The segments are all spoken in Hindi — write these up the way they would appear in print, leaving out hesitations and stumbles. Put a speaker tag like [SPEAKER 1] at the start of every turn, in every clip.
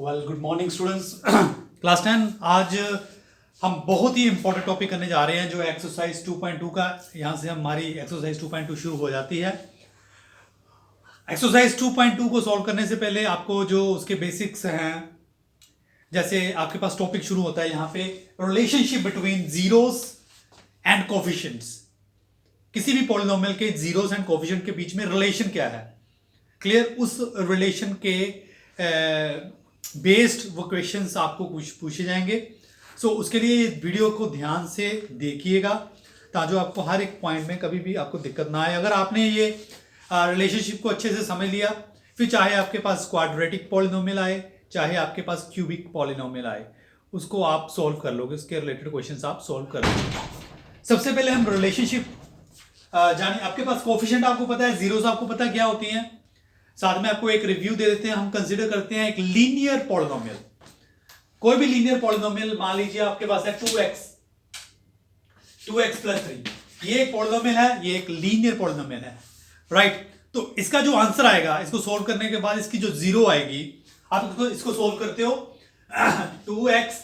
[SPEAKER 1] Well good morning students. Class 10 आज हम बहुत ही इंपॉर्टेंट टॉपिक करने जा रहे हैं जो एक्सरसाइज 2.2 का। यहाँ से हमारी एक्सरसाइज 2.2 शुरू हो जाती है। एक्सरसाइज 2.2 को सॉल्व करने से पहले आपको जो उसके बेसिक्स हैं, जैसे आपके पास टॉपिक शुरू होता है यहाँ पे relationship between zeros and coefficients. किसी भी पॉलिनोमियल के जीरोस एंड कोफिशिएंट के बीच में रिलेशन क्या है, क्लियर, उस रिलेशन के बेस्ड वो क्वेश्चंस आपको कुछ पूछे जाएंगे। सो उसके लिए वीडियो को ध्यान से देखिएगा ताकि आपको हर एक पॉइंट में कभी भी आपको दिक्कत ना आए। अगर आपने ये रिलेशनशिप को अच्छे से समझ लिया, फिर चाहे आपके पास क्वाड्रेटिक पॉलिनोमियल आए, चाहे आपके पास क्यूबिक पॉलिनोमियल आए, उसको आप सॉल्व कर लोगे, उसके रिलेटेड क्वेश्चंस आप सॉल्व कर लोगे। सबसे पहले हम रिलेशनशिप जानिए। आपके पास कोफिशिएंट आपको पता है, जीरोस आपको पता है क्या होती हैं। साथ में आपको एक रिव्यू दे देते हैं। हम कंसीडर करते हैं एक लीनियर पॉलिनोमियल, कोई भी लीनियर पॉलिनोमियल। मान लीजिए आपके पास है 2x प्लस 3, ये एक पॉलिनोमियल है, ये एक लीनियर पॉलिनोमियल है, राइट। तो इसका जो आंसर आएगा, इसको सोल्व करने के बाद इसकी जो जीरो आएगी, आप इसको सोल्व करते हो 2x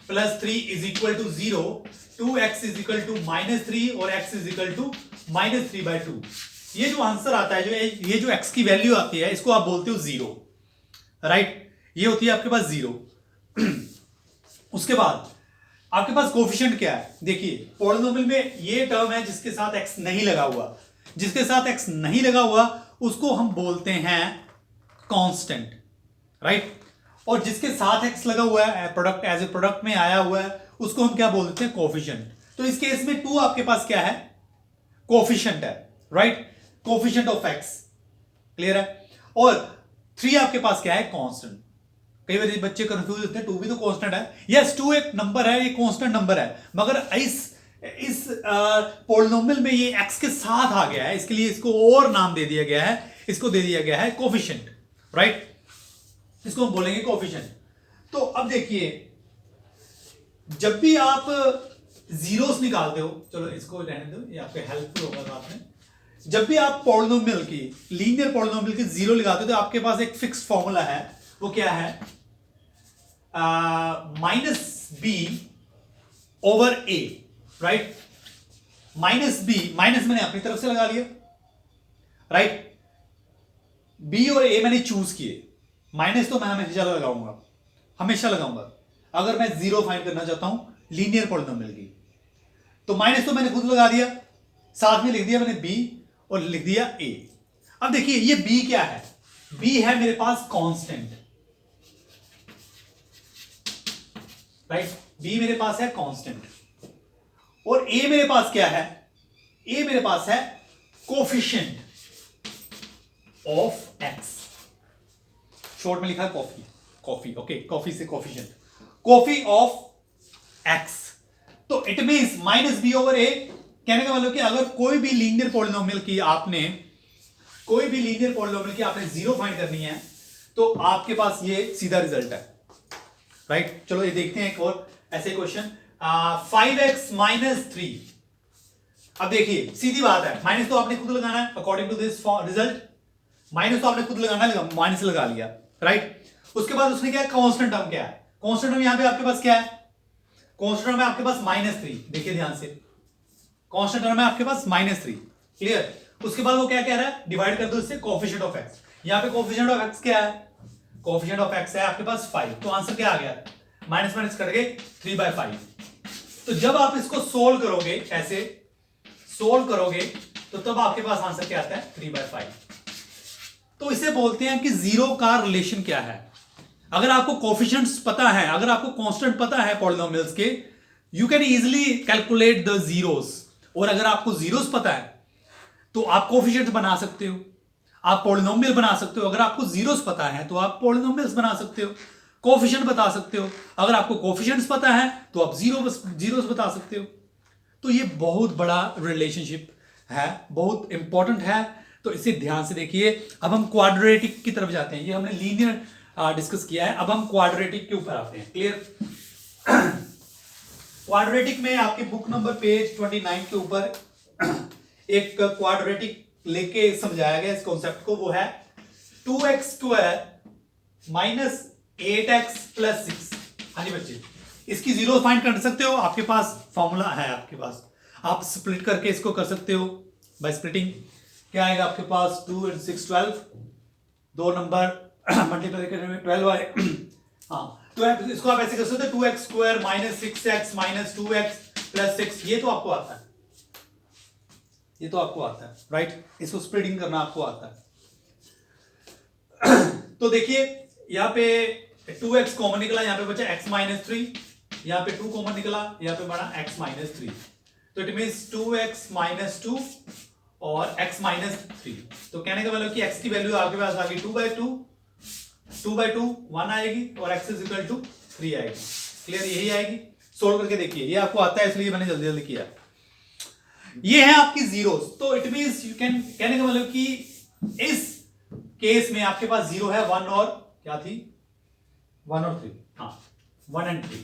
[SPEAKER 1] plus 3 is equal to 0, 2x is equal to -3 और x इज इक्वल टू -3/2। ये जो आंसर आता है, ये जो x की वैल्यू आती है, इसको आप बोलते हो जीरो, राइट। ये होती है आपके पास जीरो। उसके बाद आपके पास कोफिशिएंट क्या है, देखिए पॉलिनोमियल में ये टर्म है जिसके साथ x नहीं लगा हुआ। जिसके साथ x नहीं लगा हुआ उसको हम बोलते हैं कांस्टेंट, राइट। और जिसके साथ x लगा हुआ है, प्रोडक्ट एज ए प्रोडक्ट में आया हुआ है, उसको हम क्या बोलते हैं, कोफिशिएंट। तो इस केस में 2 आपके पास क्या है, कोफिशिएंट है, right, coefficient of x, clear है। और 3 आपके पास क्या है, कांस्टेंट। कई बार बच्चे कंफ्यूज होते हैं, 2 भी तो कांस्टेंट है। यस, 2 एक नंबर है, ये कांस्टेंट नंबर है, मगर इस पॉलिनोमियल में ये x के साथ आ गया है, इसके लिए इसको और नाम दे दिया गया है, इसको दे दिया गया है कोफिशिएंट, राइट। इसको हम बोलेंगे कोफिशिएंट। तो अब देखिए, जब भी आप जीरोस निकालते हो, चलो इसको रहने दो, ये आपके हेल्पफुल होगा साथ में। जब भी आप पॉलिनोमियल की, लीनियर पॉलिनोमियल की जीरो लगाते हो, तो आपके पास एक फिक्स फॉर्मूला है, वो क्या है, -b over a, right. -b, minus मैंने अपनी तरफ से लगा लिया, राइट। b और a मैंने चूज किए। माइनस तो मैं हमेशा लगाऊंगा, हमेशा लगाऊंगा अगर मैं जीरो फाइंड करना चाहता हूं लीनियर पॉलिनोमियल की। तो माइनस तो मैंने खुद लगा दिया, साथ में लिख दिया मैंने b और लिख दिया a। अब देखिए ये b क्या है, b है मेरे पास कांस्टेंट, राइट। b मेरे पास है कांस्टेंट। और a मेरे पास क्या है, a मेरे पास है कोफिशिएंट ऑफ x, शॉर्ट में लिखा है कॉफी, ओके, कॉफी से कोफिशिएंट, कॉफी ऑफ x। तो it means -b over a, कहने का मतलब कि अगर कोई भी लीनियर पॉलिनोमियल की आपने जीरो फाइंड करनी है, तो आपके पास ये सीधा रिजल्ट है, राइट। चलो ये देखते हैं एक और ऐसे क्वेश्चन, 5x - 3। अब देखिए सीधी बात है, माइनस तो आपने खुद लगाना है according to this result, minus तो आपने खुद लगाना है, माइनस लगा लिया, राइट। उसके बाद उसने क्या, कांस्टेंट टर्म क्या है, कांस्टेंट टर्म यहां पे आपके पास क्या है, कांस्टेंट टर्म है आपके पास -3। देखिए ध्यान से, कांस्टेंट टर्म है आपके पास -3, क्लियर। उसके बाद वो क्या कह रहा है, डिवाइड कर दो इससे कोफिशिएंट ऑफ x। यहां पे कोफिशिएंट ऑफ x क्या है, कोफिशिएंट ऑफ x है आपके पास 5। तो आंसर क्या आ गया, माइनस माइनस कट गए 3/5। तो जब आप इसको सोल्व करोगे, ऐसे सोल्व करोगे, तो तब आपके पास आंसर क्या आता है, 3/5। तो इसे बोलते हैं कि जीरो का रिलेशन क्या है। अगर आपको कोफिशिएंट्स पता है, अगर आपको कांस्टेंट पता है पॉलिनोमियल्स के, you can easily calculate the zeros. और अगर आपको जीरोस पता है तो आप कोफिशिएंट्स बना सकते हो, आप पॉलिनोमियल बना सकते हो। अगर आपको जीरोस पता है तो आप पॉलिनोमियल्स बना सकते हो, कोफिशिएंट बता सकते हो। अगर आपको कोफिशिएंट्स पता है तो आप जीरोस बता सकते हो। तो ये बहुत बड़ा रिलेशनशिप है, बहुत इंपॉर्टेंट है, तो इसे ध्यान से देखिए। अब हम क्वाड्रेटिक की तरफ जाते हैं, ये हमने लीनियर डिस्कस किया है, अब हम क्वाड्रेटिक के ऊपर आते हैं, क्लियर। क्वाड्रेटिक में आपकी बुक नंबर पेज 29 के ऊपर एक क्वाड्रेटिक लेके समझाया गया इस कॉन्सेप्ट को, वो है 2x² - 8x प्लस 6। हाँ जी बच्चे, इसकी जीरो फाइंड कर सकते हो, आपके पास फॉर्मूला है, आपके पास आप स्प्लिट करके इसको कर सकते हो बाय स्प्लिटिंग। क्या आएगा आपके पास, 2 and 6 12, दो नंबर मल्टीप्लाई करने में 12 आए। हाँ, तो इसको आप ऐसे कर सकते हो, 2x square minus 6x minus 2x plus 6। ये तो आपको आता है, ये तो आपको आता है, राइट। इसको स्प्लिटिंग करना आपको आता है। तो देखिए यहां पे 2x कॉमन निकला, यहां पे बचा x माइनस 3, यहां पे 2 कॉमन निकला, यहां पे बना x माइनस 3। तो इट मींस 2x माइनस 2 और x माइनस 3। तो कहने का मतलब कि x की वैल्यू आपके पास आ गई 2/2, 2/2 1 आएगी और x इज इक्वल टू 3 आएगी। क्लियर, यही आएगी। सोल्व करके देखिए, ये आपको आता है इसलिए मैंने जल्दी जल्दी किया। ये है आपकी जीरोस। तो इट मींस यू कैन, कहने का मतलब कि इस केस में आपके पास जीरो है, 1 और क्या थी, 1 और 3। हाँ, 1 and 3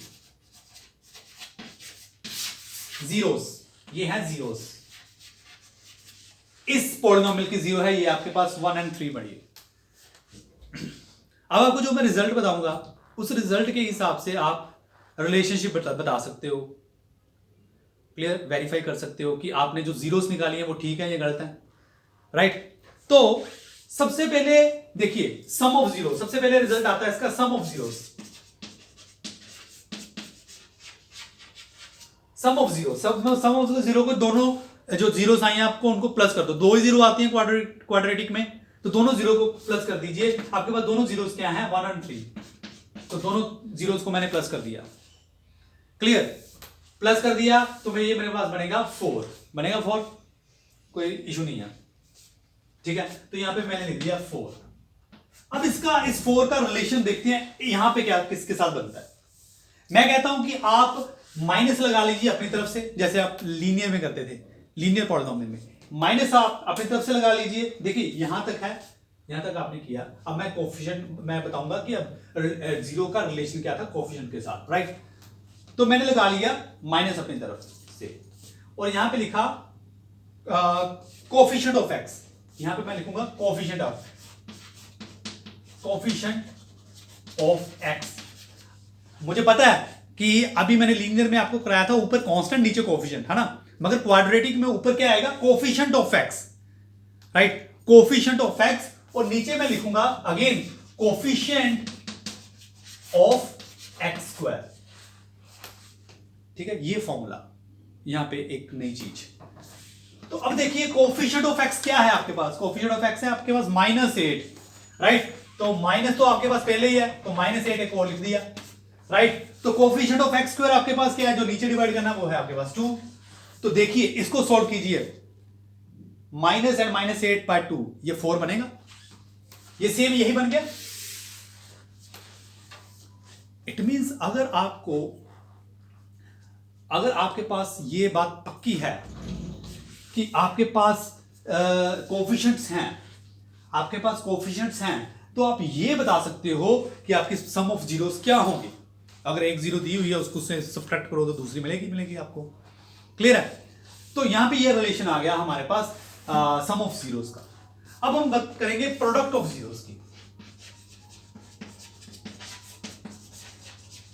[SPEAKER 1] जीरोस, ये है जीरोस। इस पॉलिनोमियल की जीरो है, ये आपके पास 1 and 3 बड़ी है। अब आपको जो मैं रिजल्ट बताऊंगा, उस रिजल्ट के हिसाब से आप रिलेशनशिप बता सकते हो। क्लियर, वेरीफाई कर सकते हो कि आपने जो जीरोस निकाली है वो ठीक है या गलत है, राइट। तो सबसे पहले देखिए सम ऑफ जीरो, सबसे पहले रिजल्ट आता है इसका sum of zeros. Sum of zero, sum of zero को दोनों जो जीरोस आई हैं आपको उनको प्लस कर दो। दो ही जीरो आती हैं क्वाड्रेटिक में, तो दोनों जीरो को प्लस कर दीजिए। आपके पास दोनों जीरोस क्या हैं, 1 और 3, तो दोनों जीरोस को मैंने प्लस कर दिया। क्लियर, प्लस कर दिया तो ये मेरे पास बनेगा 4, बनेगा 4, कोई इशू नहीं है, ठीक है। तो यहां पे मैंने लिख दिया 4। अब इसका, इस 4 का रिलेशन देखते हैं यहां पे क्या किसके साथ बनता है। मैं कहता हूं कि आप माइनस लगा लीजिए अपनी तरफ से, जैसे आप लीनियर में करते थे, लीनियर पॉलिनोमियल में माइनस आप अपनी तरफ से लगा लीजिए। देखिए यहां तक है, यहां तक आपने किया। अब मैं कोफिशिएंट मैं बताऊंगा कि अब जीरो का रिलेशन क्या था कोफिशिएंट के साथ, राइट। तो मैंने लगा लिया माइनस अपनी तरफ से, और यहां पे लिखा कोफिशिएंट ऑफ एक्स। यहां पे मैं लिखूंगा कोफिशिएंट ऑफ एक्स। मुझे पता है कि अभी मैंने लीनियर में आपको कराया था ऊपर कांस्टेंट नीचे कोफिशिएंट, है ना, मगर क्वाड्रेटिक में ऊपर क्या आएगा, coefficient of x, right, coefficient of x. और नीचे मैं लिखूंगा again coefficient of x square, ठीक है। ये फॉर्मूला यहां पे एक नई चीज। तो अब देखिए कोफिशिएंट ऑफ एक्स क्या है आपके पास, कोफिशिएंट ऑफ एक्स है आपके पास -8, राइट। तो माइनस तो आपके पास पहले ही है, तो -8 एक और लिख दिया, राइट। तो कोफिशिएंट ऑफ एक्स स्क्वायर आपके पास क्या है, जो नीचे डिवाइड करना वो है आपके पास 2। तो देखिए इसको सॉल्व कीजिए, माइनस एंड -8/2, ये 4 बनेगा, ये सेम यही बन गया। इट मींस अगर आपके पास ये बात पक्की है कि आपके पास कोफिशिएंट्स हैं, आपके पास कोफिशिएंट्स हैं, तो आप ये बता सकते हो कि आपकी सम ऑफ जीरोस क्या होंगे। अगर एक जीरो दी हुई है उसको से सब्ट्रैक्ट करो तो दूसरी मिलेगी आपको। क्लियर है। तो यहां पे ये रिलेशन आ गया हमारे पास सम ऑफ जीरोस का। अब हम बात करेंगे प्रोडक्ट ऑफ जीरोस की।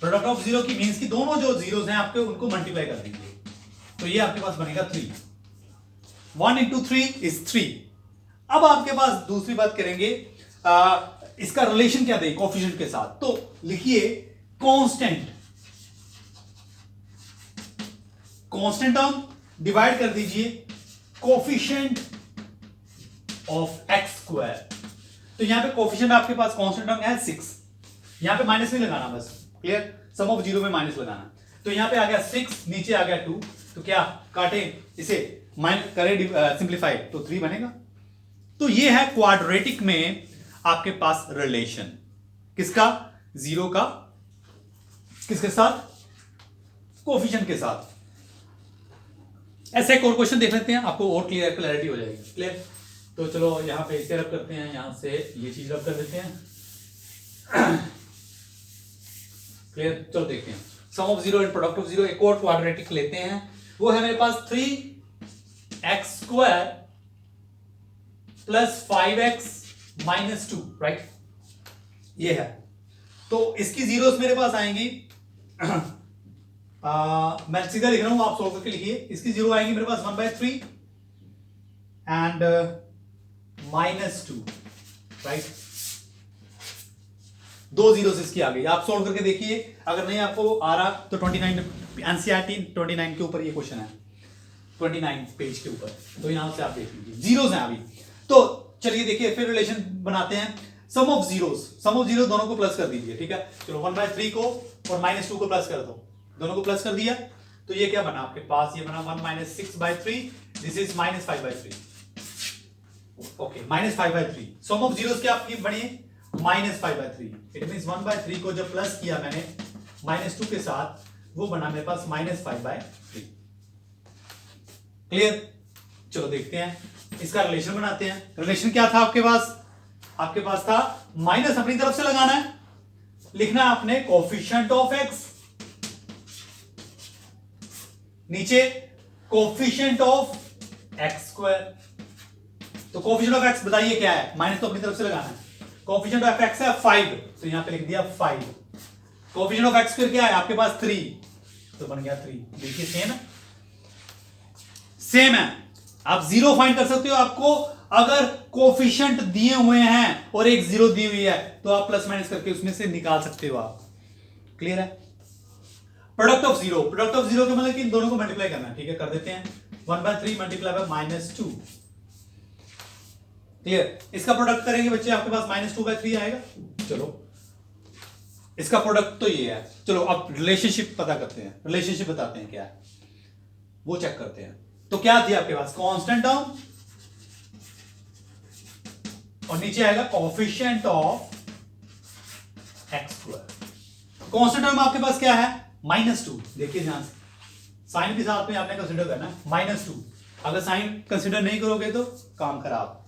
[SPEAKER 1] प्रोडक्ट ऑफ जीरो की मींस कि दोनों जो जीरोस हैं आपके उनको मल्टीप्लाई कर दीजिए, तो ये आपके पास बनेगा 3। 1 into 3 is 3। अब आपके पास दूसरी बात करेंगे, इसका रिलेशन क्या दें कोफिशिएंट के साथ। तो लिखिए कांस्टेंट टर्म डिवाइड कर दीजिए कोफिशिएंट ऑफ एक्स स्क्वायर। तो यहां पे कोफिशिएंट आपके पास कांस्टेंट टर्म है 6, यहां पे माइनस नहीं लगाना, बस क्लियर, सम ऑफ जीरो में माइनस लगाना। तो यहां पे आ गया 6, नीचे आ गया 2, तो क्या काटे इसे, माइनस करें सिंप्लीफाई, तो 3 बनेगा। तो ये है क्वाड्रेटिक में आपके पास रिलेशन, किसका, जीरो का, किसके साथ, कोफिशिएंट के साथ। ऐसे एक और क्वेश्चन देख लेते हैं, आपको और क्लैरिटी हो जाएगी। क्लियर, तो चलो यहां पे इसे रब करते हैं, यहां से ये चीज रब कर देते हैं। क्लियर, चलो देखते हैं sum of zero and product of zero. एक और क्वाड्रेटिक लेते हैं, वो है मेरे पास 3x² + 5x - 2, राइट, ये है। तो तो इसकी जीरोस मेरे पास आएंगी मैं सीधा लिख रहा हूं, आप सोल्व करके लिखिए। इसकी जीरो आएंगी मेरे पास 1/3 एंड -2, राइट। दो जीरोस इसकी आ गई, आप सोल्व करके देखिए। अगर नहीं आपको आ रहा तो 29 एनसीईआरटी 29 के ऊपर ये क्वेश्चन है, 29 पेज के ऊपर, तो यहां से आप देख लीजिए जीरोस हैं अभी। तो चलिए देखिए फिर रिलेशन बनाते हैं। सम ऑफ जीरो दोनों को प्लस कर दीजिए, ठीक है। चलो 1/3 को और -2 को प्लस कर दो, दोनों को प्लस कर दिया तो ये क्या बना आपके पास, ये बना 1 - 6/3, this is -5/3, okay, -5/3। Sum of zeros क्या आपकी बनी -5/3। इट मींस 1/3 को जब प्लस किया मैंने -2 के साथ, वो बना मेरे पास -5/3। क्लियर। चलो देखते हैं इसका रिलेशन बनाते हैं। रिलेशन क्या था आपके पास, आपके पास था माइनस अपनी तरफ से लगाना है, लिखना है आपने कोफिशिएंट ऑफ एक्स, नीचे कोफिशिएंट ऑफ एक्स स्क्वायर। तो कोफिशिएंट ऑफ एक्स बताइए क्या है, माइनस तो अपनी तरफ से लगाना है। कोफिशिएंट ऑफ एक्स है 5, तो यहां पे लिख दिया 5। कोफिशिएंट ऑफ एक्स स्क्वायर क्या है आपके पास 3, तो बन गया 3। देखिए सेम है, सेम है। आप जीरो फाइंड कर सकते हो। आपको अगर कोफिशिएंट दिए हुए हैं और एक जीरो दी हुई है तो आप प्लस माइनस करके उसमें से निकाल सकते हो आप। क्लियर है। प्रोडक्ट ऑफ जीरो का मतलब कि इन दोनों को मल्टीप्लाई करना है, ठीक है, कर देते हैं। 1/3 मल्टीप्लाई बाय -2। क्लियर। इसका प्रोडक्ट करेंगे बच्चे, आपके पास -2/3 आएगा। चलो इसका प्रोडक्ट तो ये है। चलो अब रिलेशनशिप पता करते हैं, रिलेशनशिप बताते हैं क्या है वो चेक करते हैं। तो क्या थी आपके पास, कांस्टेंट टर्म और नीचे आएगा coefficient of x square. Constant term आपके पास क्या है -2। देखिए ध्यान से, साइन भी साथ में आपने कंसीडर करना है -2। अगर साइन कंसीडर नहीं करोगे तो काम खराब।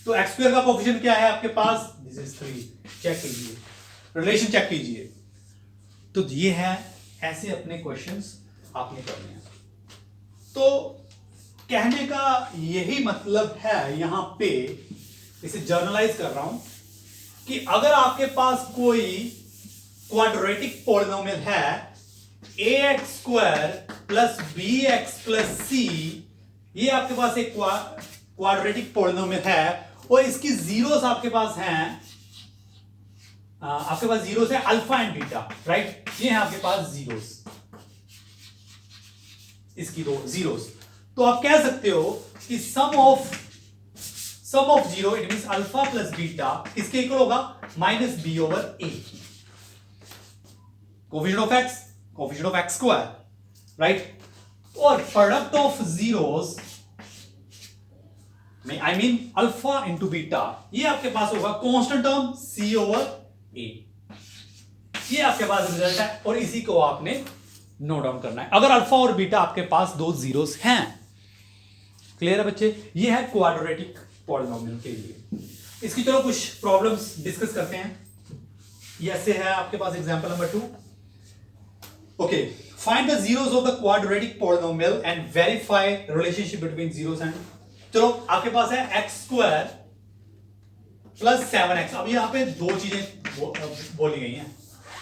[SPEAKER 1] तो एक्स स्क्वायर का कोफिशिएंट क्या है आपके पास, दिस इज 3। चेक कीजिए, रिलेशन चेक कीजिए। तो ये है, ऐसे अपने क्वेश्चंस आपने करने हैं। तो कहने का यही मतलब है, यहां पे इसे जर्नलाइज कर रहा हूं कि अगर आपके पास कोई क्वाड्रेटिक पॉलिनोमियल है ax² + bx + c, ये आपके पास एक क्वाड्रेटिक पॉलिनोमियल है और इसकी जीरोस आपके पास हैं, आपके पास जीरोस है अल्फा एंड बीटा, राइट। ये है आपके पास जीरोस, इसकी दो जीरोस। तो आप कह सकते हो कि sum of zero it means alpha plus beta किसके इक्वल होगा, -b/a। Coefficient of x square, right. और प्रोडक्ट ऑफ जीरोस में I mean alpha into beta, ये आपके पास होगा कांस्टेंट टर्म c/a। ये आपके पास रिजल्ट है और इसी को आपने नोट डाउन करना है अगर अल्फा और बीटा आपके पास दो जीरोस हैं। क्लियर है बच्चे। ये है क्वाड्रेटिक पॉलिनोमियल के लिए। इसकी चलो कुछ प्रॉब्लम्स डिस्कस करते हैं। ये ऐसे है आपके पास example number 2। Okay, find the zeros of the quadratic polynomial and verify relationship between zeros and. चलो आपके पास है x² + 7x। अब यहां पे दो चीजें बोली गई हैं।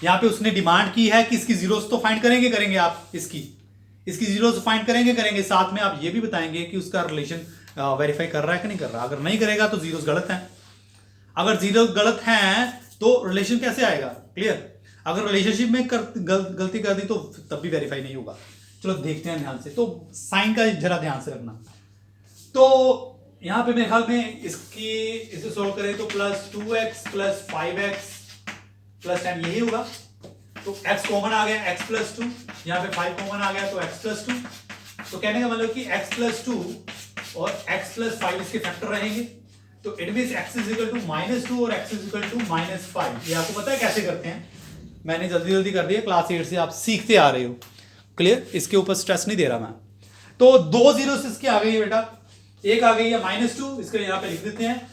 [SPEAKER 1] यहां पे उसने डिमांड की है कि इसकी जीरोस तो फाइंड करेंगे आप, इसकी जीरोस फाइंड करेंगे, साथ में आप ये भी बताएंगे कि उसका रिलेशन वेरीफाई कर रहा है कि नहीं कर रहा। अगर नहीं करेगा तो जीरोस गलत हैं, अगर जीरो गलत हैं तो रिलेशन कैसे आएगा। क्लियर। अगर रिलेशनशिप में गलती कर दी तो तब भी वेरीफाई नहीं होगा। चलो देखते हैं ध्यान से। तो साइन का जरा ध्यान से रखना। तो यहां पे मेरे ख्याल में इसे सोल्व करें तो +2x + 5x + 10 यही होगा। तो x कॉमन आ गया, x + 2, यहां पे 5 कॉमन आ गया तो x + 2। तो कहने का मतलब कि x + 2 और x + 5 इसके फैक्टर रहेंगे। तो इट मींस x = -2 और x = -5। ये आपको पता है कैसे करते हैं, मैंने जल्दी कर दिया, क्लास 8 से आप सीखते आ रहे हो। क्लियर। इसके ऊपर स्ट्रेस नहीं दे रहा मैं। तो दो जीरोस इसकी आ गई है बेटा, एक आ गई है -2, इसको यहां पे लिख देते हैं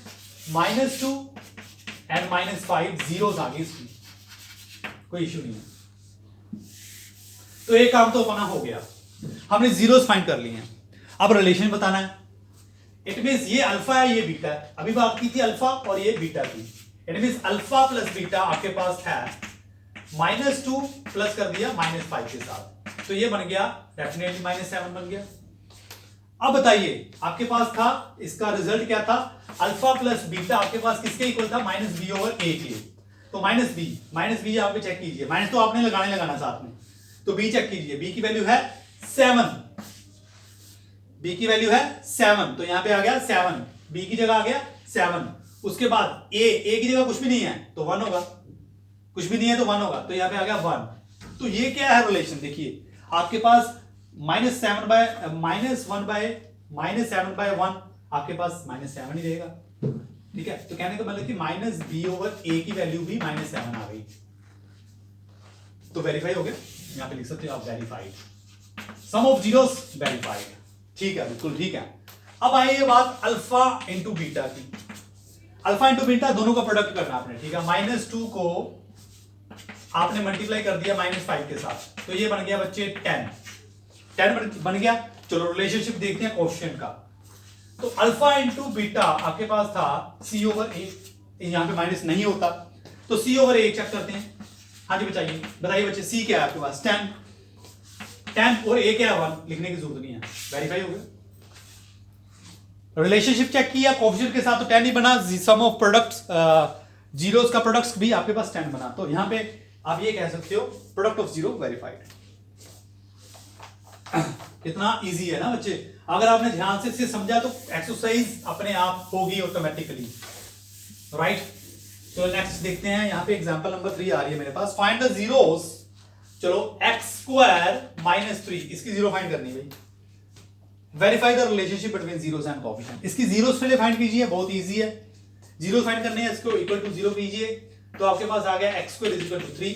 [SPEAKER 1] -2 एंड -5 जीरोस आ गई इसकी, कोई इश्यू नहीं है। तो एक काम तो बना हो गया, हमने जीरोस फाइंड कर लिए हैं। अब रिलेशन बताना है। इट मींस ये अल्फा है, ये बीटा है। अभी बात की थी अल्फा और ये बीटा की। It means alpha plus beta आपके पास है -2 प्लस कर दिया -5 के साथ, तो ये बन गया डेफिनेटली -7 बन गया। अब बताइए आपके पास था, इसका रिजल्ट क्या था, अल्फा प्लस बीटा आपके पास किसके इक्वल था, -b/a के। तो -b यहां पे चेक कीजिए, माइनस तो आपने लगाना साथ में, तो b चेक कीजिए, b की वैल्यू है 7, b की वैल्यू है 7, तो यहां पे आ गया 7, b की जगह आ गया 7। उसके बाद a की जगह कुछ भी नहीं है तो 1 होगा, कुछ भी नहीं है तो 1 होगा, तो यहां पे आ गया 1। तो ये क्या है रिलेशन, देखिए आपके पास -7 बाय -1 आपके पास -7 ही रहेगा, ठीक है। तो कहने का मतलब कि -b/a की वैल्यू भी -7 आ गई, तो वेरीफाई हो गया, यहां पे लिख सकते हो आप verified, sum of zeros verified, ठीक है, बिल्कुल ठीक है। अब आई ये बात अल्फा इंटू बीटा की, अल्फा इंटू बीटा दोनों का प्रोडक्ट करना आपने, ठीक है। -2 को आपने मल्टीप्लाई कर दिया -5 के साथ, तो ये बन गया बच्चे 10 बन गया। चलो रिलेशनशिप देखते हैं कोएफिशिएंट का, तो अल्फा इंटू बीटा आपके पास था c/a, यहां पे माइनस नहीं होता, तो c/a चेक करते हैं। हाँ जी बताइए बच्चे, c क्या है आपके पास, 10 और a क्या है 1, लिखने की जरूरत नहीं है, वेरीफाई हो गया। रिलेशनशिप चेक किया कोएफिशिएंट के साथ, तो 10 ही बना, सम ऑफ प्रोडक्ट्स जीरोस का प्रोडक्ट्स भी आपके पास 10 बना, तो यहां पे आप ये कह सकते हो प्रोडक्ट ऑफ जीरो वेरीफाइड। कितना इजी है ना बच्चे, अगर आपने ध्यान से इसे समझा तो एक्सरसाइज अपने आप होगी ऑटोमेटिकली, राइट। तो नेक्स्ट देखते हैं, यहां पे एग्जांपल नंबर 3 आ रही है मेरे पास, फाइंड द जीरोस। चलो x² - 3, इसकी जीरो फाइंड करनी है भाई, verify the relationship between zeros and coefficient. इसकी जीरोस पहले फाइंड कीजिए, बहुत इजी है, जीरो फाइंड करने हैं, इसको इक्वल टू 0 कीजिए, तो आपके पास आ गया x² = 3।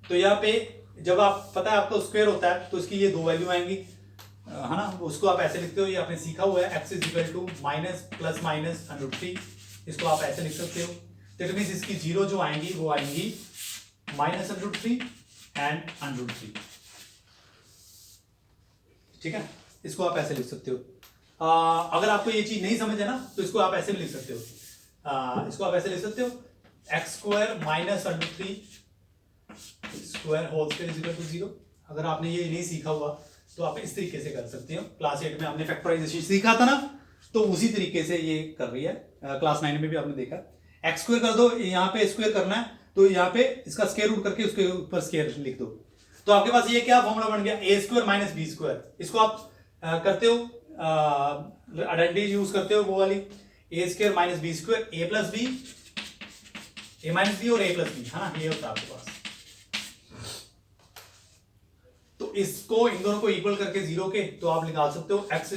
[SPEAKER 1] तो यहाँ पे जब आप पता है आपको स्क्वायर होता है तो इसकी ये दो वैल्यू आएंगी, है ना, उसको आप ऐसे लिखते हो, ये आपने सीखा हुआ है, x = -+-√3, इसको आप ऐसे लिख सकते हो। तो इट मींस इसकी जीरो जो आएंगी वो आएंगी -√3 एंड √3, ठीक है, इसको आप ऐसे लिख सकते हो। अगर आपको ये चीज नहीं समझ है ना तो इसको आप ऐसे भी लिख सकते हो, इसको आप ऐसे लिख सकते हो, x² - √3² होल स्क्वायर = 0। अगर आपने ये नहीं सीखा हुआ तो आप इस तरीके से कर सकते हो, क्लास 8 में आपने फैक्टराइजेशन सीखा था ना, तो उसी तरीके से ये कर रही है, क्लास 9 में भी आपने देखा, x² कर दो, यहाँ पे स्क्वायर करना है तो यहाँ पे इसका स्क्वायर रूट करके उसके ऊपर स्क्वायर लिख दो, तो आपके पास ये क्या फॉर्मूला बन गया, a² - b²। इसको आप करते हो, आइडेंटिटी यूज करते हो वो वाली, a² - b², a + b, a - b और a + b, है ना, ये होता है आपके पास। तो इसको इन दोनों को इक्वल करके 0 के, तो आप निकाल सकते हो x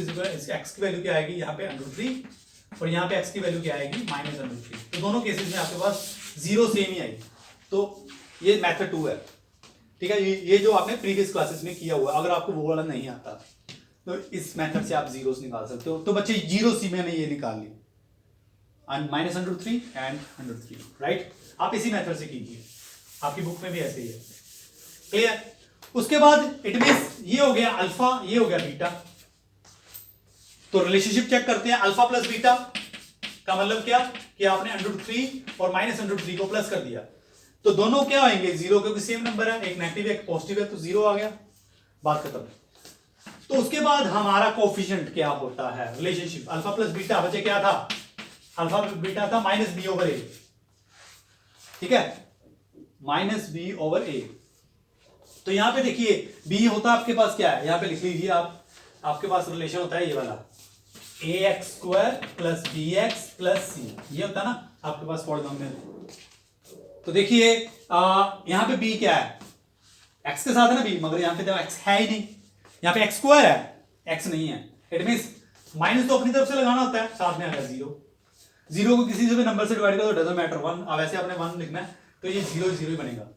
[SPEAKER 1] की वैल्यू क्या आएगी यहाँ पे √3 और यहाँ पे x की वैल्यू क्या आएगी -√3। तो दोनों केसेस में आपके पास 0 सेम ही आई, तो ये मेथड 2 है, ठीक है। ये जो आपने प्रीवियस क्लासेस में किया हुआ, अगर आपको वो वाला नहीं आता तो इस मेथड से आप जीरोस निकाल सकते हो। तो बच्चे 0 सी मैंने ये निकाल ली, -√3 एंड √3, राइट। आप इसी मेथड से कीजिए, आपकी बुक में भी ऐसे ही है, क्लियर। उसके बाद इट मींस ये हो गया अल्फा, ये हो गया बीटा, तो रिलेशनशिप चेक करते हैं, अल्फा प्लस बीटा का मतलब क्या कि आपने √3 और -√3 को प्लस कर दिया, तो दोनों क्या आएंगे 0, क्योंकि सेम नंबर है, एक नेगेटिव एक पॉजिटिव है, तो 0 आ गया, बात खत्म। तो उसके बाद हमारा कोएफिशिएंट क्या होता है, रिलेशनशिप अल्फा प्लस बीटा, बच्चे क्या था, अल्फा बीटा था -b/a, ठीक है, -b/a। तो यहां पे देखिए b होता है आपके पास क्या है, यहां पे लिख लीजिए आप, आपके पास रिलेशन होता है ये वाला, ax² + bx + c, ये होता है ना आपके पास पॉलिनोमियल। तो देखिए यहां पे b क्या है, x के साथ है ना b, मगर यहां पे तो x है ही नहीं, यहां पे x² है, x नहीं है, इट मींस माइनस तो अपनी तरफ से लगाना होता है, साथ में आएगा 0 को किसी से भी नंबर से डिवाइड करो, डजंट मैटर 1, अब ऐसे आपने 1 लिखना है तो ये 0 ही बनेगा,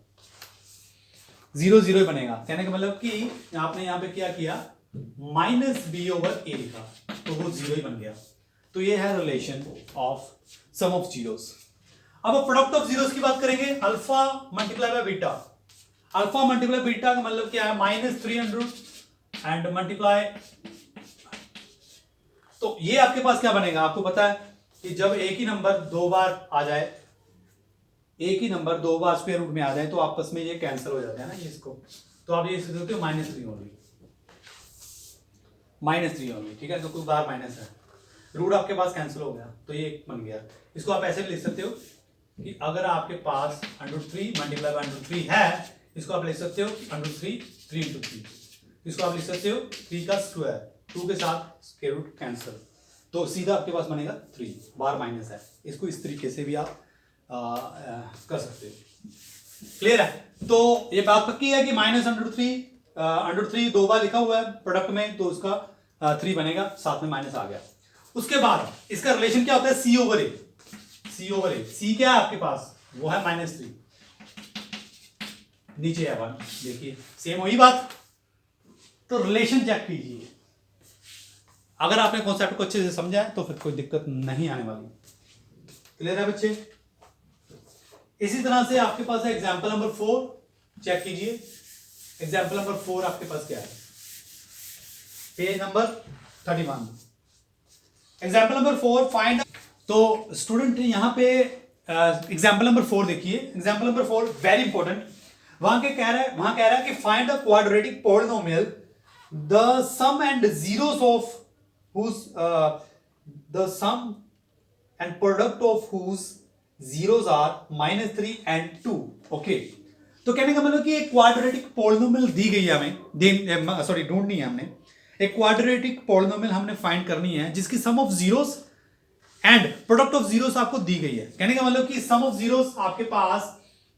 [SPEAKER 1] 0 ही बनेगा। कहने का मतलब कि आपने यहाँ पे क्या किया, -b/a लिखा, तो वो 0 ही बन गया। तो ये है relation of sum of zeros. अब प्रोडक्ट ऑफ जीरोस की बात करेंगे, alpha multiply by beta, alpha multiply beta का मतलब क्या है, -300 एंड मल्टीप्लाई, तो ये आपके पास क्या बनेगा, आपको पता है कि जब एक ही नंबर 2 बार आ जाए एक ही नंबर दो बार स्क्वायर रूट में आ जाए तो आपस में ये कैंसिल हो जाते हैं ना, ये इसको, तो आप ये सोचते हो -3 होगी, -3 होगी, ठीक है, तो कोई बार माइनस है, रूट आपके पास कैंसिल हो गया, तो ये एक बन गया। इसको आप ऐसे भी लिख सकते हो कि अगर आपके पास √3 मल्टीप्लाई बाय √3 है, इसको आप लिख सकते हो √3 3 × 3, इसको आप लिख सकते हो 3 का स्क्वायर, 2 के साथ स्क्वायर रूट कैंसिल, तो सीधा आपके पास बनेगा 3, बार माइनस है। इसको इस तरीके से भी आप कर सकते हो। क्लियर है? तो ये बात पक्की है कि -√3 दो बार लिखा हुआ है प्रोडक्ट में, तो उसका 3 बनेगा, साथ में माइनस आ गया। उसके बाद इसका रिलेशन क्या होता है, C/A। C/A, C क्या है आपके पास, वो है -3, नीचे है 1, देखिए सेम वही बात। तो रिलेशन चेक कीजिए, अगर आपने कॉन्सेप्ट को अच्छे से समझा है तो फिर कोई दिक्कत नहीं आने वाली। क्लियर है बच्चे? इसी तरह से आपके पास है एग्जाम्पल नंबर 4, चेक कीजिए। एग्जाम्पल नंबर 4 आपके पास क्या है, page number 31। Example number 4 find. तो स्टूडेंट यहां पे एग्जाम्पल नंबर 4 देखिए, एग्जाम्पल नंबर 4 वेरी इंपॉर्टेंट। वहां कह रहा है कि find the quadratic polynomial the sum and zeros of whose the sum and product of whose zeros are -3 and 2। Okay, तो कहने का मतलब कि एक क्वाड्रेटिक पॉलिनोमियल दी गई है हमें, सॉरी ढूंढनी है हमने, एक क्वाड्रेटिक पॉलिनोमियल हमने फाइंड करनी है जिसकी sum of zeros and product of zeros आपको दी गई है। कहने का मतलब कि सम ऑफ जीरोस आपके पास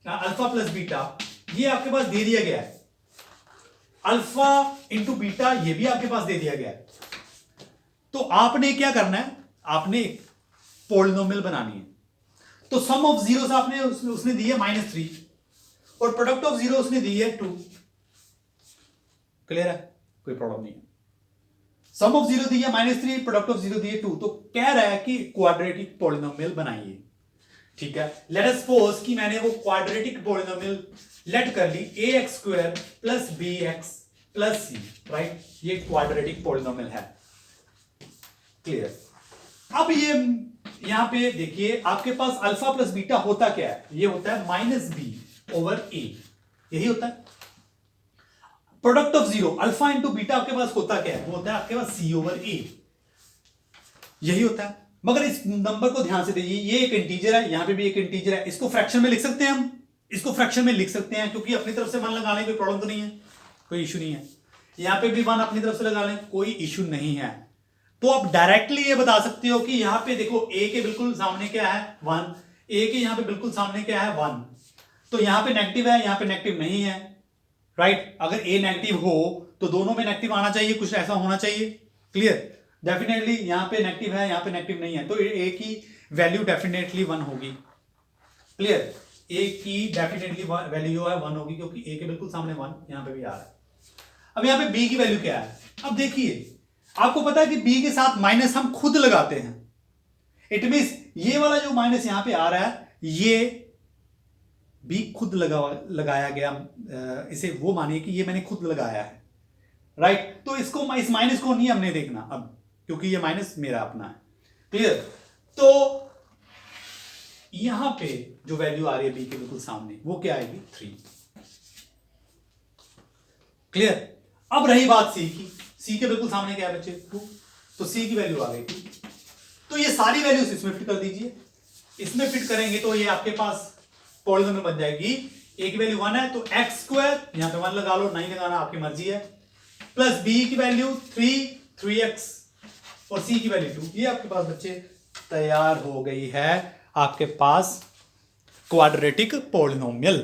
[SPEAKER 1] अल्फा प्लस बीटा, ये आपके पास दे दिया गया है, अल्फा इंटू बीटा ये भी आपके पास दे दिया गया है। तो आपने क्या करना है, आपने पॉलिनोमियल बनानी है। तो सम ऑफ जीरोस आपने उसने दी है -3 और प्रोडक्ट ऑफ जीरो उसने दी है 2। क्लियर है? कोई प्रॉब्लम नहीं है। सम ऑफ जीरो दी है -3, प्रोडक्ट ऑफ जीरो दी है 2, तो कह रहा है कि क्वाड्रेटिक पॉलिनोमियल बनाइए। ठीक है, लेट अस सपोज कि मैंने वो क्वाड्रेटिक पॉलिनोमियल लेट कर ली ax² + bx + c, राइट, ये क्वाड्रेटिक पॉलिनोमियल है। क्लियर? अब ये यहां पे देखिए आपके पास अल्फा प्लस बीटा होता क्या है, ये होता है -b/a, यही होता है। Product of zero alpha into beta आपके पास होता क्या है, वो होता है आपके पास c/a, यही होता है। मगर इस नंबर को ध्यान से देखिए, ये एक इंटीजर है, यहां पे भी एक इंटीजर है, इसको फ्रैक्शन में लिख सकते हैं हम, इसको फ्रैक्शन में लिख सकते हैं क्योंकि अपनी तरफ से 1 लगा लें कोई प्रॉब्लम तो नहीं है, कोई इशू नहीं है। यहां पे भी 1 अपनी तरफ से लगा लें, कोई इशू नहीं है। तो आप डायरेक्टली ये बता सकते हो कि यहां पे देखो a के बिल्कुल सामने क्या है 1, a के यहां पे बिल्कुल सामने क्या है 1, तो यहां पे नेगेटिव है, यहां पे नेगेटिव नहीं है, राइट। अगर a नेगेटिव हो तो दोनों में नेगेटिव आना चाहिए, कुछ ऐसा होना चाहिए। क्लियर? डेफिनेटली यहां पे नेगेटिव है, यहां पे नेगेटिव नहीं है, तो a की वैल्यू डेफिनेटली 1 होगी। क्लियर? a की डेफिनेटली वैल्यू है 1 होगी क्योंकि a के बिल्कुल सामने 1 यहां पे भी आ रहा है। अब यहां पे b की वैल्यू क्या है, अब देखिए आपको पता है कि b के साथ माइनस हम खुद लगाते हैं, इट मींस ये वाला जो माइनस यहां पे आ रहा है ये b खुद लगाया गया, इसे वो मानिए कि ये मैंने खुद लगाया है, राइट। तो इसको इस माइनस को नहीं हमने देखना अब, क्योंकि ये माइनस मेरा अपना है। क्लियर? तो यहां पे जो वैल्यू आ रही है b के बिल्कुल सामने वो क्या आएगी 3। क्लियर? अब रही बात c की, c के बिल्कुल सामने क्या है बच्चे 2, तो c की वैल्यू आ गई 2। तो ये सारी वैल्यूज इसमें फिट कर दीजिए, इसमें फिट करेंगे तो ये आपके पास पॉलिनोमियल बन जाएगी। a की वैल्यू 1 है तो x² यहां पे 1 लगा लो, नहीं लगाना आपकी मर्जी है, प्लस b की वैल्यू 3x और c की वैल्यू 2। ये आपके पास बच्चे तैयार हो गई है आपके पास क्वाड्रेटिक पॉलिनोमियल।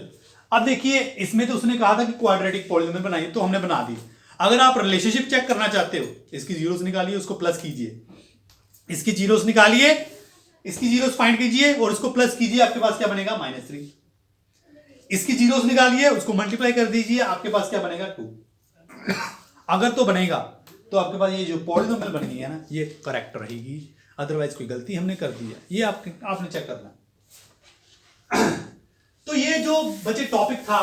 [SPEAKER 1] अब देखिए इसमें तो उसने कहा था कि क्वाड्रेटिक पॉलिनोमियल बनाइए, तो हमने बना दी। अगर आप रिलेशनशिप चेक करना चाहते हो, इसकी जीरोस निकालिए, उसको प्लस कीजिए, इसकी जीरोस निकालिए, इसकी जीरोस फाइंड कीजिए और इसको प्लस कीजिए, आपके पास क्या बनेगा -3। इसकी जीरोस निकालिए, उसको मल्टीप्लाई कर दीजिए, आपके पास क्या बनेगा 2। अगर तो बनेगा तो आपके पास ये जो पॉलिनोमियल बन गई है ना, ये करेक्ट रहेगी, अदरवाइज कोई गलती हमने कर दी है, ये आपने चेक करना। तो ये जो बच्चे टॉपिक था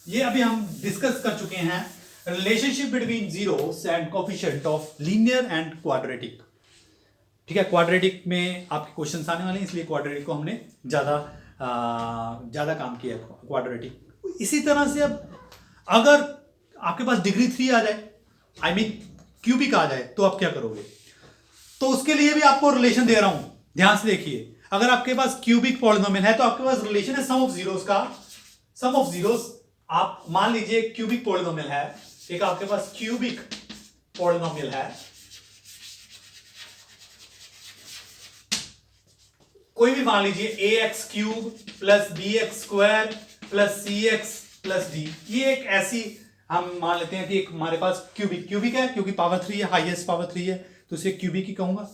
[SPEAKER 1] ये अभी हम डिस्कस कर चुके हैं, relationship between zeros and coefficient of linear and quadratic. ठीक है, क्वाड्रेटिक में आपके क्वेश्चंस आने वाले हैं, इसलिए क्वाड्रेटिक को हमने ज्यादा ज़्यादा काम किया है क्वाड्रेटिक। इसी तरह से अब अगर आपके पास डिग्री 3 आ जाए, आई मीन क्यूबिक आ जाए, तो आप क्या करोगे? तो उसके लिए भी आपको रिलेशन दे रहा हूं, ध्यान से देखिए। अगर आपके पास क्यूबिक पॉलिनोमियल है तो आपके पास रिलेशन है सम ऑफ जीरोस का। सम ऑफ जीरोस, आप मान लीजिए क्यूबिक पॉलिनोमियल है, एक आपके पास क्यूबिक पॉलिनोमियल है, कोई भी मान लीजिए a x cube plus b x square plus c x plus d. ये एक ऐसी हम मान लेते हैं कि एक हमारे पास क्यूबिक है, क्योंकि पावर 3 है, हाईएस्ट पावर 3 है, तो इसे क्यूबिक ही कहूंगा।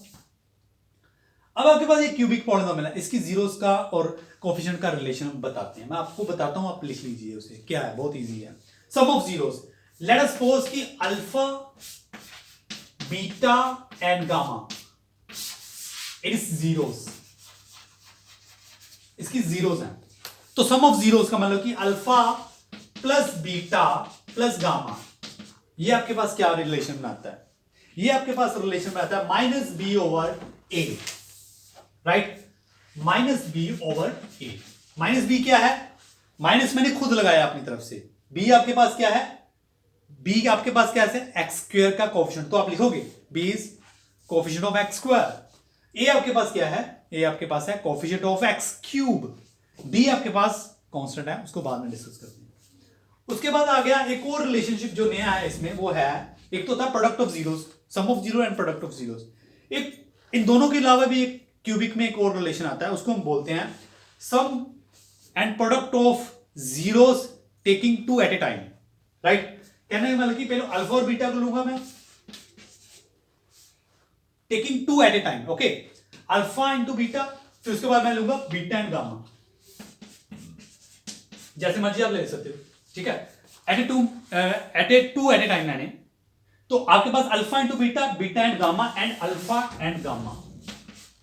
[SPEAKER 1] अब आपके पास एक क्यूबिक पॉलिनोमियल है, इसकी जीरोस का और कोफिशिएंट का रिलेशन हम बताते हैं। मैं आपको बताता हूं, आप लिख लीजिए उसे। क्या है? बहुत इजी है। Sum of zeros, let us suppose कि alpha beta and gamma, it is zeros, इसकी जीरोस हैं। तो सम ऑफ जीरोस का मतलब कि alpha plus beta plus gamma, ये आपके पास क्या रिलेशन में आता है? ये आपके पास रिलेशन में आता है माइनस बी ओवर ए, राइट? माइनस बी ओवर ए। माइनस बी क्या है? माइनस मैंने खुद लगाया अपनी तरफ से। बी आपके पास क्या है? बी आपके पास क्या है? एक्स स्क्वायर का कोफिशिएंट, तो आप लिखोगे b is coefficient of x square. A आपके पास क्या है? ए आपके पास है coefficient of x cube. D आपके पास कांस्टेंट है, उसको बाद में डिस्कस करते हैं। उसके बाद आ गया एक और रिलेशनशिप जो नया है इसमें, वो है, एक तो था product of zeros, sum of zero and product of zeros. एक इन दोनों के अलावा भी एक क्यूबिक में एक और रिलेशन आता है, उसको हम बोलते हैं sum and product of zeros taking two at a time, right? कहने का मतलब कि पहले अल्फा और बीटा को लूंगा मैं, taking two at a time, okay? Alpha into beta, फिर उसके बाद मैं लूंगा बीटा एंड गामा, जैसे मर्जी आप ले सकते हो, ठीक है? At a two at a time मैंने, तो आपके पास alpha into beta, beta and gamma, and alpha and gamma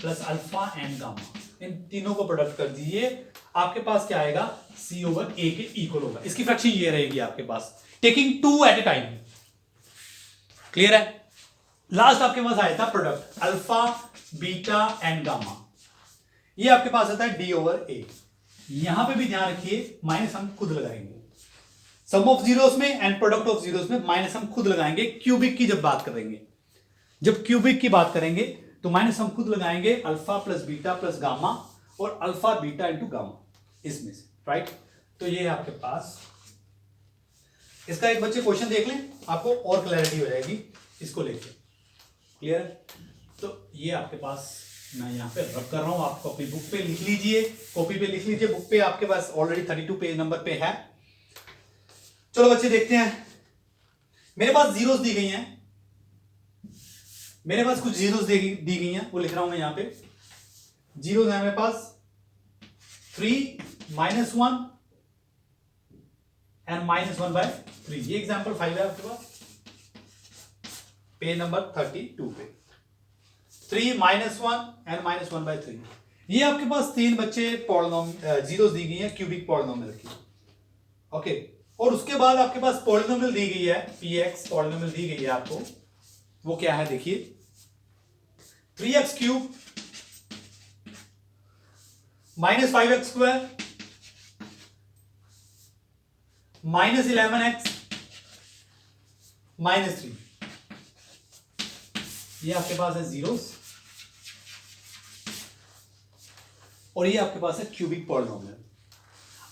[SPEAKER 1] plus alpha and gamma, इन तीनों को प्रोडक्ट कर दीजिए, आपके पास क्या आएगा? सी ओवर ए के इक्वल होगा। इसकी फ्रैक्शन ये रहेगी आपके पास, taking two at a time. Clear है? लास्ट आपके पास आया था product alpha beta and gamma, ये आपके पास आता है डी ओवर ए। यहां पे भी ध्यान रखिए, माइनस हम खुद लगाएंगे सम ऑफ जीरोस में एंड प्रोडक्ट ऑफ जीरोस में, माइनस हम खुद लगाएंगे क्यूबिक की जब बात करेंगे। जब क्यूबिक की बात करेंगे तो माइनस हम खुद लगाएंगे alpha plus beta plus gamma, और अल्फा बीटा इंटू गामा इसमें से, राइट? तो ये है आपके पास। इसका एक बच्चे क्वेश्चन देख लें, आपको और क्लैरिटी हो जाएगी इसको लेके। क्लियर है? तो ये आपके पास मैं यहां पे रब कर रहा हूं, आप कॉपी बुक पे लिख लीजिए, कॉपी पे लिख लीजिए, बुक पे आपके पास ऑलरेडी 32 पेज नंबर पे है। चलो बच्चे देखते हैं, मेरे पास जीरोस दी गई हैं, मेरे पास कुछ जीरोस दी गई हैं, वो लिख रहा हूं मैं यहां पे। जीरोस है मेरे पास 3 -1 एंड -1/3। ये एग्जांपल 5 है आपके पास, पेज नंबर 32 पे। 3 -1 एंड -1/3। ये आपके पास तीन बच्चे जीरोस दी गई है क्यूबिक पॉलिनोमियल की, ओके? और उसके बाद आपके पास पॉलिनोमियल दी गई है, px पॉलिनोमियल दी गई है आपको, वो क्या है देखिए, 3x cube -5x square -11x -3। ये आपके पास है जीरोस, और ये आपके पास है क्यूबिक पॉलिनोमियल।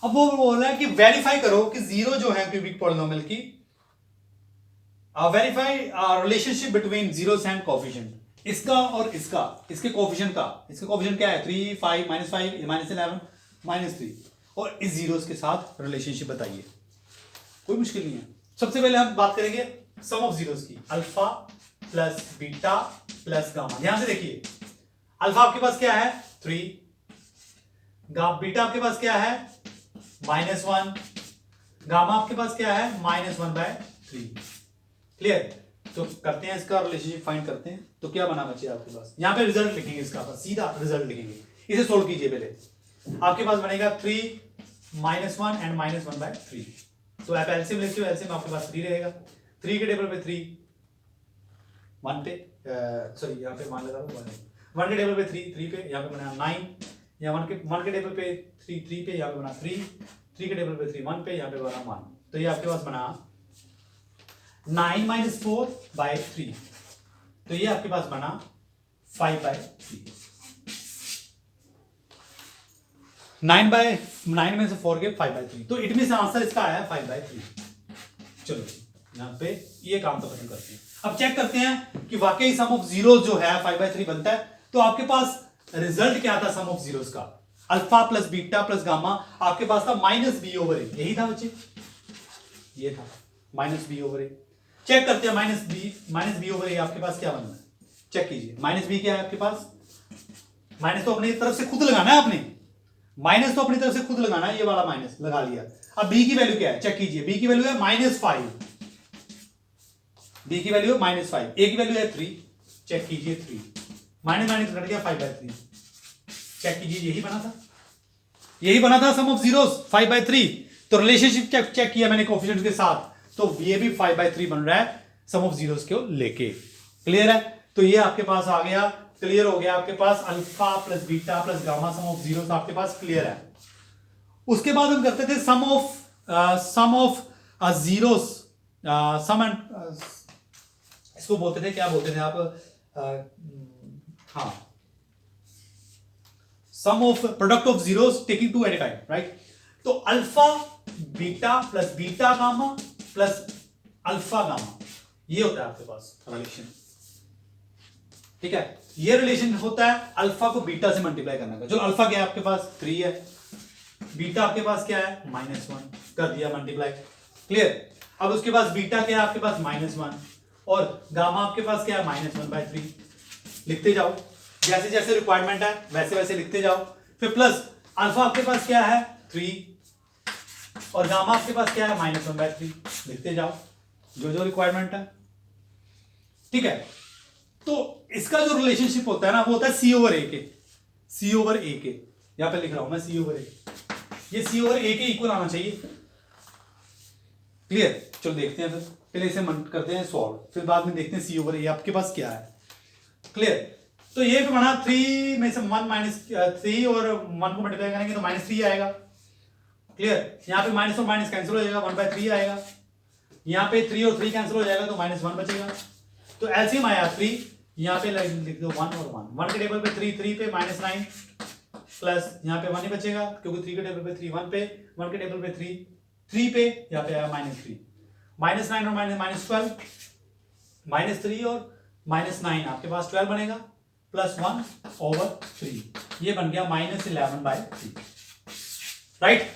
[SPEAKER 1] अब वो बोल रहा है कि वेरीफाई करो कि जीरो जो है क्यूबिक पॉलिनोमियल की, verify relationship between zeros and coefficient, इसका और इसका, इसके कोफिशिएंट का, इसका कोफिशिएंट क्या है? 3 5 -5 -11 -3, और इस जीरोस के साथ रिलेशनशिप बताइए। कोई मुश्किल नहीं है। सबसे पहले हम बात करेंगे सम ऑफ जीरोस की, alpha plus beta plus gamma. ध्यान से देखिए, अल्फा आपके पास क्या है? 3, बीटा आपके पास क्या है? -1, गामा आपके पास क्या है? -1/3। क्लियर? तो करते हैं इसका रिलेशनशिप फाइंड करते हैं। तो क्या बना बच्चे आपके पास? यहां पे रिजल्ट लिखेंगे, इसका सीधा रिजल्ट लिखेंगे। इसे सोल्व कीजिए पहले। आपके पास बनेगा 3 -1 एंड -1/3। तो आप एलसीएम लेते हो, एलसीएम आपके पास 3 रहेगा। 3 के टेबल पे 3, 1 पे, सॉरी यहां पे मान लगा 1 के टेबल पे 3 पे, यहां पे बना 9, या 1 के टेबल पे 3 पे यहाँ पे बना 3 के टेबल पे 3 1 पे यहाँ पे बना 1, तो ये आपके पास बना 9 - 4/3, तो ये आपके पास बना 5/3। 9 में से 4 के 5/3, तो इट मींस आंसर इसका आया 5/3। चलो यहाँ पे ये काम तो खत्म करते हैं। अब चेक करते हैं कि वाकई सम ऑफ जीरोस जो है 5/3 बनता है। तो आपके पास रिजल्ट क्या था सम ऑफ जीरोस का? Alpha plus beta plus gamma आपके पास था -b/a, यही था बच्चे, ये था -b/a। चेक करते हैं -b/a आपके पास क्या बनना है, चेक कीजिए। -b क्या है आपके पास? माइनस तो अपनी तरफ से खुद लगाना है, आपने माइनस तो अपनी तरफ से खुद लगाना है, ये वाला माइनस लगा लिया। अब b की वैल्यू क्या है, चेक कीजिए। b की वैल्यू है -5, b की वैल्यू है -5, a की वैल्यू है 3, चेक कीजिए 3 माइनस माइनस कट गया 5/3, चेक कीजिए यही बना था सम ऑफ जीरोस 5/3। तो रिलेशनशिप चेक किया मैंने कोएफिशिएंट के साथ, तो ये भी 5/3 बन रहा है सम ऑफ जीरोस को लेके। क्लियर है? तो ये आपके पास आ गया, क्लियर हो गया आपके पास alpha plus beta plus gamma sum of zeros आपके पास क्लियर है। उसके बाद हम करते थे sum of zeros, sum and इसको बोलते थे, क्या बोलते थे आप, हाँ, sum of product of zeros taking 2 at a time, right. तो alpha beta plus beta gamma plus alpha gamma, ये होता है आपके पास रिलेशन, ठीक है। ये रिलेशन होता है अल्फा को बीटा से मल्टीप्लाई करने का। जो अल्फा क्या है आपके पास 3 है, बीटा आपके पास क्या है -1, कर दिया मल्टीप्लाई, क्लियर। अब उसके पास बीटा क्या है आपके पास -1 और गामा आपके पास क्या है -1/3, लिखते जाओ जैसे जैसे रिक्वायरमेंट है वैसे वैसे लिखते जाओ। फिर प्लस अल्फा आपके पास क्या है 3 और गामा आपके पास क्या है -1/3, लिखते जाओ जो जो रिक्वायरमेंट है, ठीक है। तो इसका जो रिलेशनशिप होता है ना वो होता है C/A के, C/A के, यहां पे लिख रहा हूं मैं C/A, ये C/A के इक्वल आना चाहिए, क्लियर। चलो देखते हैं, फिर पहले इसे करते हैं सॉल्व, फिर बाद में देखते हैं C/A आपके पास क्या है, क्लियर। तो ये भी बना 3 में से 1 - 3 और 1 को मल्टीप्लाई करेंगे तो -3 आएगा, क्लियर। यहाँ पे माइनस और माइनस कैंसिल हो जाएगा, 1/3 आएगा। यहाँ पे 3 और 3 कैंसिल हो जाएगा तो -1 बचेगा। तो एलसीएम आया 3, यहाँ पे लिख दो 1 और 1 के टेबल पे 3 पे -9 प्लस यहाँ पे 1 ही बचेगा क्योंकि 3 के टेबल पे 3 1 पे, 1 के टेबल पे 3 पे, यहाँ पे आया -3, -9 और -12, -3 और -9 आपके पास 12 बनेगा प्लस 1/3, ये बन गया -11/3, राइट।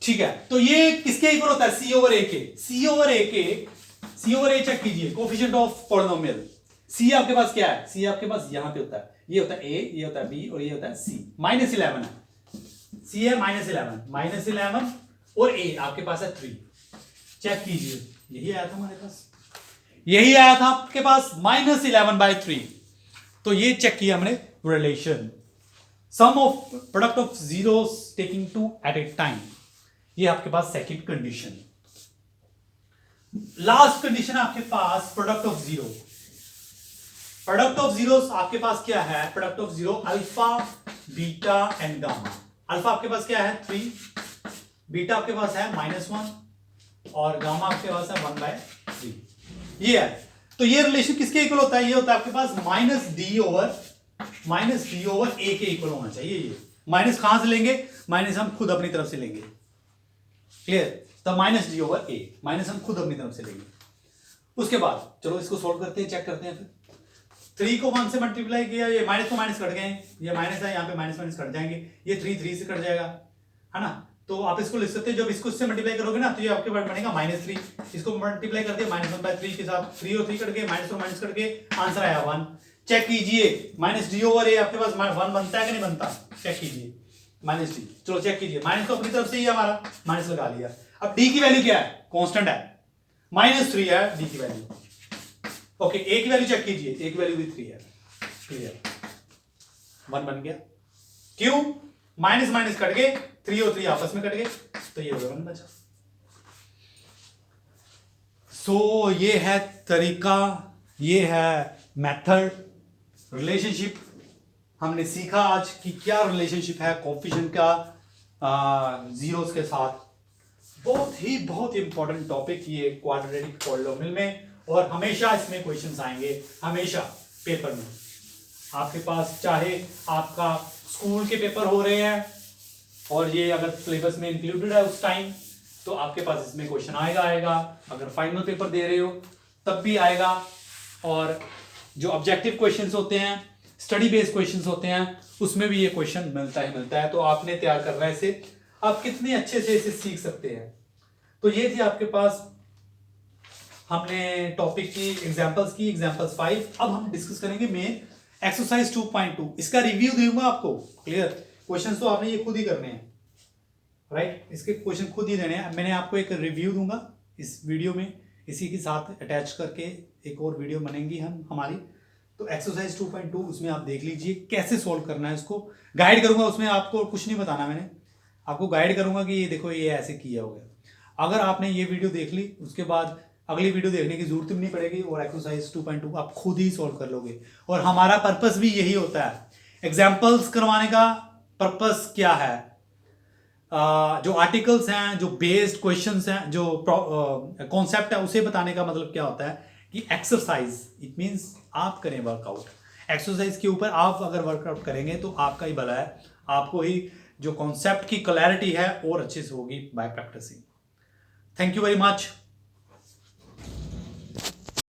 [SPEAKER 1] ठीक है, तो ये किसके इक्वल होता है C/A के, C/A चेक कीजिए कोएफिशिएंट ऑफ पॉलिनोमियल। C आपके पास क्या है, C आपके पास यहां पे होता है, ये होता है A, ये होता है B और ये होता है C, -11 है, C है -11 और A आपके पास है 3, चेक कीजिए यही आया था हमारे पास, यही आया था आपके पास -11/3। तो ये चेक किया हमने relation, sum of product of zeros taking 2 at a time, ये आपके पास सेकंड कंडीशन। लास्ट कंडीशन आपके पास product of zero, product of zeros आपके पास क्या है, product of zero alpha beta and gamma. Alpha आपके पास क्या है 3, बीटा आपके पास है -1 और गामा आपके पास है 1/3, ये है। तो ये रिलेशन किसके इक्वल होता है, ये होता है आपके पास -d/a के इक्वल होना चाहिए। ये माइनस कहां से लेंगे, माइनस हम खुद अपनी तरफ से लेंगे, क्लियर। तो -d/a माइनस हम खुद अपनी तरफ से लेंगे। उसके बाद चलो इसको सोल्व करते हैं, चेक करते हैं। फिर 3 को 1 से मल्टीप्लाई किया, ये माइनस को माइनस कट गए, ये माइनस है, यहाँ पे माइनस कट जाएंगे, ये 3 से कट जाएगा, है ना। तो आप इसको लिख सकते हैं, जब इसको इससे मल्टीप्लाई करोगे ना तो ये आपके पास बनेगा -3, इसको मल्टीप्लाई कर दिया -1/3 के साथ, 3 और 3 कट गए, माइनस और माइनस कट गए, आंसर आया 1। चेक कीजिए -d/a आपके पास 1 बनता है कि नहीं बनता, चेक कीजिए -d। चलो चेक कीजिए, माइनस तो अपनी तरफ से ही हमारा माइनस लगा लिया। अब d की वैल्यू क्या है, कांस्टेंट है, -3 है d की वैल्यू, ओके। a की वैल्यू चेक कीजिए, a की वैल्यू भी 3 है, क्लियर, 1 बन गया। क्यों, माइनस माइनस कट गए, 3 और 3 आपस में कट गए, तो ये 1 बचा। सो ये है तरीका, ये है मेथड, रिलेशनशिप हमने सीखा आज कि क्या रिलेशनशिप है कोफिशिएंट का जीरोस के साथ। बहुत ही इंपॉर्टेंट टॉपिक ये क्वाड्रेटिक पॉलिनोमियल में, और हमेशा इसमें क्वेश्चंस आएंगे, हमेशा पेपर में आपके पास, चाहे आपका स्कूल के पेपर हो रहे हैं और ये अगर सिलेबस में इंक्लूडेड है उस टाइम, तो आपके पास इसमें क्वेश्चन आएगा। अगर फाइनल पेपर दे रहे हो तब भी आएगा। और जो ऑब्जेक्टिव क्वेश्चंस होते हैं, स्टडी बेस्ड क्वेश्चंस होते हैं, उसमें भी ये क्वेश्चन मिलता है। तो आपने तैयार करना है इसे, आप कितने अच्छे से इसे सीख सकते हैं। तो ये थी आपके पास, हमने टॉपिक की एग्जांपल्स की, एग्जांपल्स 5। अब हम डिस्कस करेंगे मेन एक्सरसाइज 2.2। इसका रिव्यू दूंगा आपको, क्लियर। क्वेश्चंस तो आपने ये खुद ही करने हैं, राइट। इसके क्वेश्चन खुद ही देने हैं। मैंने आपको एक रिव्यू दूंगा इस वीडियो में, इसी के साथ अटैच करके एक और वीडियो बनेंगी हमारी। तो एक्सरसाइज 2.2 उसमें आप देख लीजिए कैसे सोल्व करना है। इसको गाइड करूंगा, उसमें आपको कुछ नहीं बताना, मैंने आपको गाइड करूंगा कि ये देखो ये ऐसे किया हो गया। अगर आपने ये वीडियो देख ली, उसके बाद अगली वीडियो देखने की जरूरत भी नहीं पड़ेगी, और एक्सरसाइज 2.2 आप खुद ही सोल्व कर लोगे। और हमारा पर्पस भी यही होता है, एग्जाम्पल्स करवाने का पर्पस क्या है, जो आर्टिकल्स हैं, जो बेस्ड क्वेश्चंस हैं, जो कॉन्सेप्ट है, उसे बताने का मतलब क्या होता है कि एक्सरसाइज, इट मींस आप करें वर्कआउट। एक्सरसाइज के ऊपर आप अगर वर्कआउट करेंगे तो आपका ही भला है, आपको ही जो कॉन्सेप्ट की क्लैरिटी है और अच्छे से होगी by practising. Thank you very much.